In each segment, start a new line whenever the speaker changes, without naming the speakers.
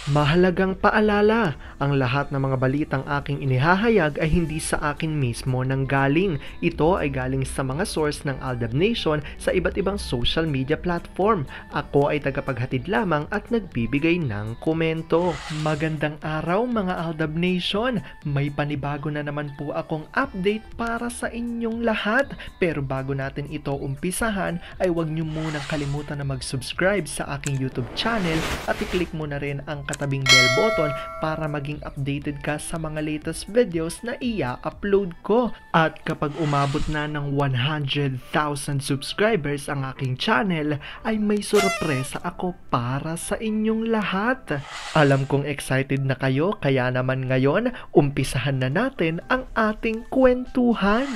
Mahalagang paalala, ang lahat ng mga balitang aking inihahayag ay hindi sa akin mismo nanggaling. Ito ay galing sa mga source ng Aldab Nation sa iba't ibang social media platform. Ako ay tagapaghatid lamang at nagbibigay ng komento. Magandang araw mga Aldab Nation! May panibago na naman po akong update para sa inyong lahat. Pero bago natin ito umpisahan ay huwag niyo munang kalimutan na mag-subscribe sa aking YouTube channel at i-click mo na rin ang katabing bell button para maging updated ka sa mga latest videos na i-upload ko. At kapag umabot na ng 100,000 subscribers ang aking channel, ay may sorpresa ako para sa inyong lahat. Alam kong excited na kayo, kaya naman ngayon, umpisahan na natin ang ating kwentuhan.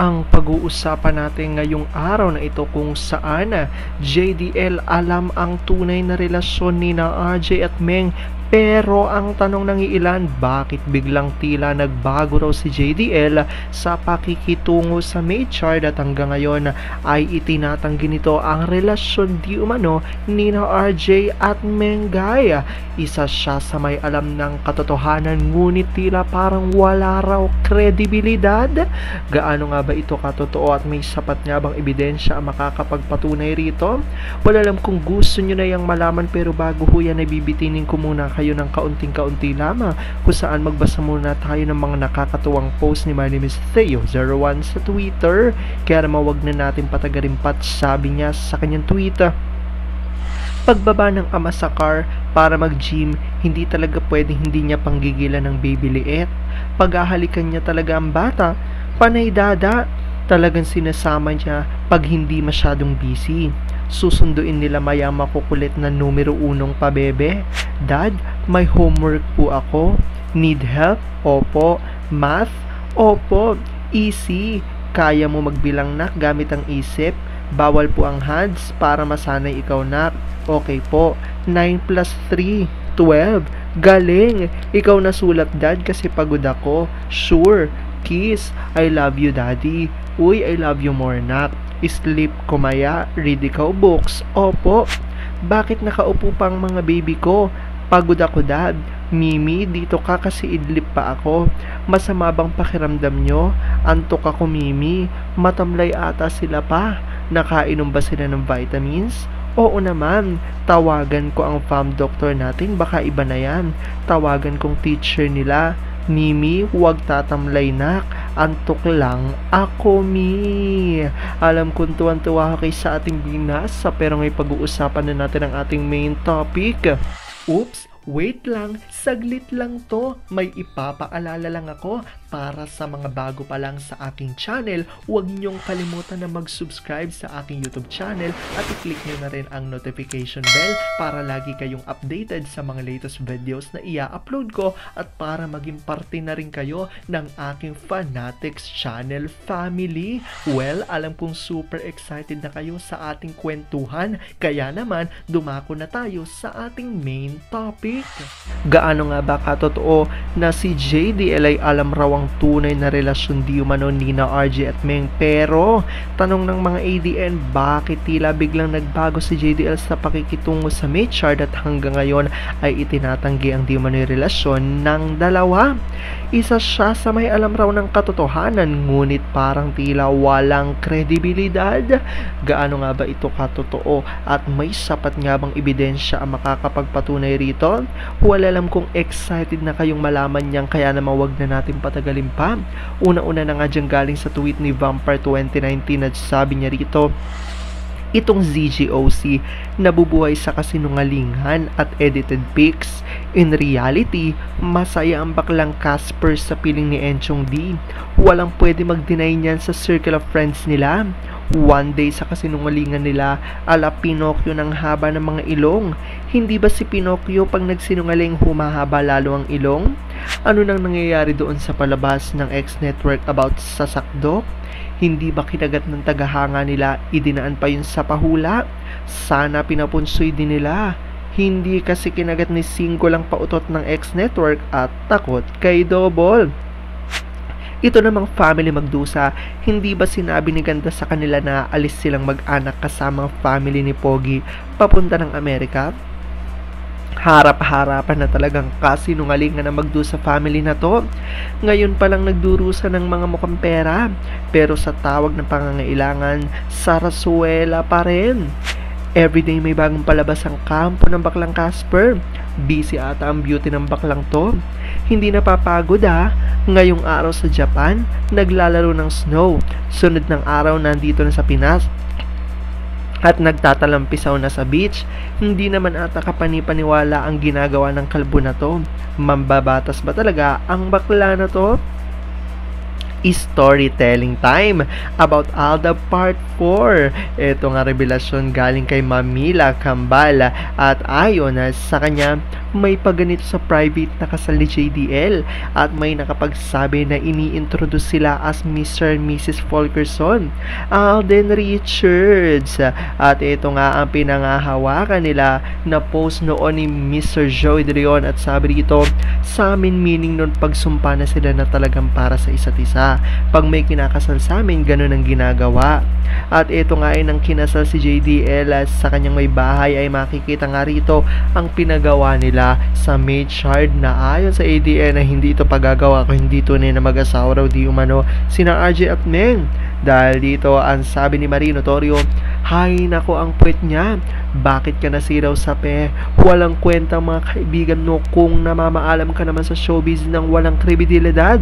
Ang pag-uusapan natin ngayong araw na ito kung saan JDL alam ang tunay na relasyon ni RJ at Meng. Pero ang tanong ng ilan, bakit biglang tila nagbago raw si JDL sa pakikitungo sa Maychard at hanggang ngayon ay itinatanggi nito ang relasyon di umano ni RJ at Mengay. Isa siya sa may alam ng katotohanan ngunit tila parang wala raw kredibilidad. Gaano nga ba ito katotoo at may sapat nga bang ebidensya ang makakapagpatunay rito? Wala alam kung gusto nyo na yung malaman pero bago ho yan ay bibitinin ko muna kayo ng kaunting-kaunti lamang kung saan magbasa muna tayo ng mga nakakatuwang post ni My Name is Theo01 sa Twitter. Kaya naman wag na natin patagarin pat, sabi niya sa kanyang tweet, pagbaba ng ama sa car para mag-gym, hindi talaga pwedeng hindi niya panggigilan ng baby liit. Paghahalikan niya talaga ang bata, panay dada, talagang sinasama niya pag hindi masyadong busy. Susunduin nila maya makukulit na numero 1 pabebe. Dad, may homework po ako. Need help? Opo. Math? Opo. Easy. Kaya mo magbilang nak gamit ang isip? Bawal po ang hands para masanay ikaw nak. Okay po. 9 plus 3. 12. Galing. Ikaw nasulat dad kasi pagod ako. Sure. Kiss. I love you daddy. Uy, I love you more nak. Sleep kumaya, read ikaw books. Opo. Bakit nakaupo pang mga baby ko? Pagod ako dad. Mimi, dito ka kasi idlip pa ako. Masama bang pakiramdam nyo? Antok ako Mimi. Matamlay ata sila pa. Nakainom ba sila ng vitamins? Oo naman. Tawagan ko ang farm doctor natin, baka iba na yan. Tawagan kong teacher nila. Mimi, huwag tatamlay nak. Antok lang ako, Mi. Alam kong tuwan-tuwa ka kay sa ating binasa pero ngayon pag-uusapan na natin ang ating main topic. Oops! Wait lang, saglit lang to. May ipapaalala lang ako para sa mga bago pa lang sa aking channel. Huwag niyong kalimutan na mag-subscribe sa aking YouTube channel at i-click niyo na rin ang notification bell para lagi kayong updated sa mga latest videos na i-upload ko at para maging parte na rin kayo ng aking Fanatics channel family. Well, alam kong super excited na kayo sa ating kwentuhan, kaya naman dumako na tayo sa ating main topic. Gaano nga ba katotoo na si JDL ay alam raw ang tunay na relasyon di umano ni RJ at Meng? Pero tanong ng mga ADN, bakit tila biglang nagbago si JDL sa pakikitungo sa Maychard at hanggang ngayon ay itinatanggi ang di umano relasyon ng dalawa? Isa siya sa may alam raw ng katotohanan ngunit parang tila walang kredibilidad. Gaano nga ba ito katotoo at may sapat nga bang ebidensya ang makakapagpatunay rito? Wala alam kung excited na kayong malaman niyan, kaya naman wag na natin patagalin pa. Una-una na nga dyan galing sa tweet ni Vampire 2019 at sabi niya rito, itong ZGOC nabubuhay sa kasinungalingan at edited pics. In reality, masaya ang baklang Casper sa piling ni Enchong D. Walang pwede mag-deny niyan sa circle of friends nila. One day sa kasinungalingan nila, ala Pinocchio ng haba ng mga ilong. Hindi ba si Pinocchio pag nagsinungaling humahaba lalo ang ilong? Ano nang nangyayari doon sa palabas ng X-Network about sa sakdok? Hindi ba kinagat ng tagahanga nila, idinaan pa yun sa pahula? Sana pinapunsoy din nila. Hindi kasi kinagat ni Singgo lang pautot ng X-Network at takot kay Double. Ito namang family magdusa, hindi ba sinabi ni Ganda sa kanila na alis silang mag-anak kasama ang family ni Pogi papunta ng Amerika? Harap-harapan na talagang kasinungalingan na magdu sa family na to. Ngayon pa lang nagdurusa ng mga mukhang pera, pero sa tawag ng pangangailangan, sarasuela pa rin. Everyday may bagong palabas ang kampo ng baklang Casper. Busy ata ang beauty ng baklang to. Hindi napapagod Ngayong araw sa Japan, naglalaro ng snow. Sunod ng araw nandito na sa Pinas at nagtatalampisaw na sa beach. Hindi naman ata kapanipaniwala ang ginagawa ng kalbo na to. Mambabatas ba talaga ang bakla na to? Storytelling time about Alda Part 4. Ito nga revelasyon galing kay Mamila Kambal at ayon sa kanya may paganito sa private na kasal ni JDL at may nakapagsabi na ini-introduce sila as Mr. and Mrs. Fulkerson, Alden Richards, at ito nga ang pinangahawakan nila na post noon ni Mr. Joey De Leon at sabi dito, sa amin meaning nun pagsumpa na sila na talagang para sa isa't isa. Pag may kinakasal sa amin, ganun ang ginagawa. At ito nga ay nang kinasal si JDL sa kanyang may bahay ay makikita nga rito ang pinagawa nila sa maid shard na ayon sa ADN na hindi ito pagagawa kung hindi tunay na mag-asawa raw di umano sina RJ at Meng. Dahil dito ang sabi ni Marie Notorio, hay nako ang puwet niya, bakit ka nasiraw sa pe? Walang kwenta mga kaibigan no kung namamaalam ka naman sa showbiz ng walang kredibilidad.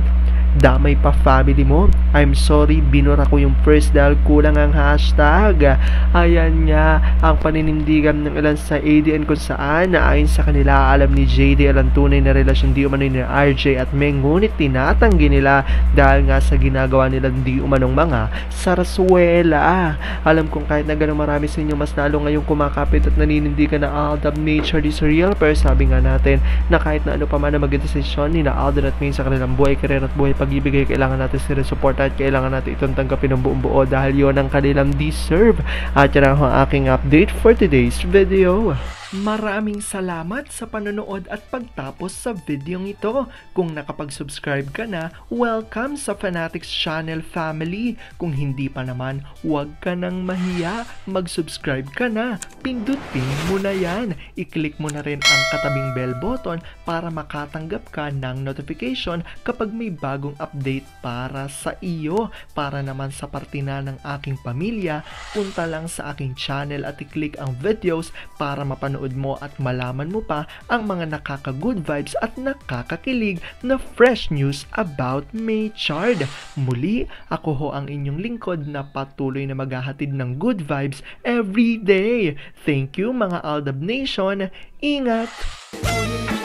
Damay pa family mo. I'm sorry, binura ko yung first dahil kulang ang hashtag. Ayan nga ang paninindigan ng ilan sa ADN kung saan na ayon sa kanila alam ni JDL ang tunay na relasyon di umano ni RJ at Meng, ngunit tinatanggi nila dahil nga sa ginagawa nilang di umanong mga sarasuela. Alam kong kahit na ganun marami sa inyo mas lalo ngayong kumakapit at naninindigan na Alden nature is real, pero sabi nga natin na kahit na ano pa man na maging desisyon ni na Alden at Meng sa kanilang buhay, karir at buhay pag-ibig ay kailangan natin sila support at kailangan natin itong tanggapin ng buong buo dahil yon ang kanilang deserve. At yan ang aking update for today's video. Maraming salamat sa panonood at pagtapos sa videong ito. Kung nakapag-subscribe ka na, welcome sa Fanatics Channel family. Kung hindi pa naman, huwag ka nang mahiya. Mag-subscribe ka na. Pindutin mo na yan. I-click mo na rin ang katabing bell button para makatanggap ka ng notification kapag may bagong update para sa iyo. Para naman sa parte na ng aking pamilya, punta lang sa aking channel at i-click ang videos para mapanood mo at malaman mo pa ang mga nakaka-good vibes at nakakakilig na fresh news about Maychard. Muli, ako ho ang inyong lingkod na patuloy na maghahatid ng good vibes every day. Thank you mga Aldab Nation. Ingat!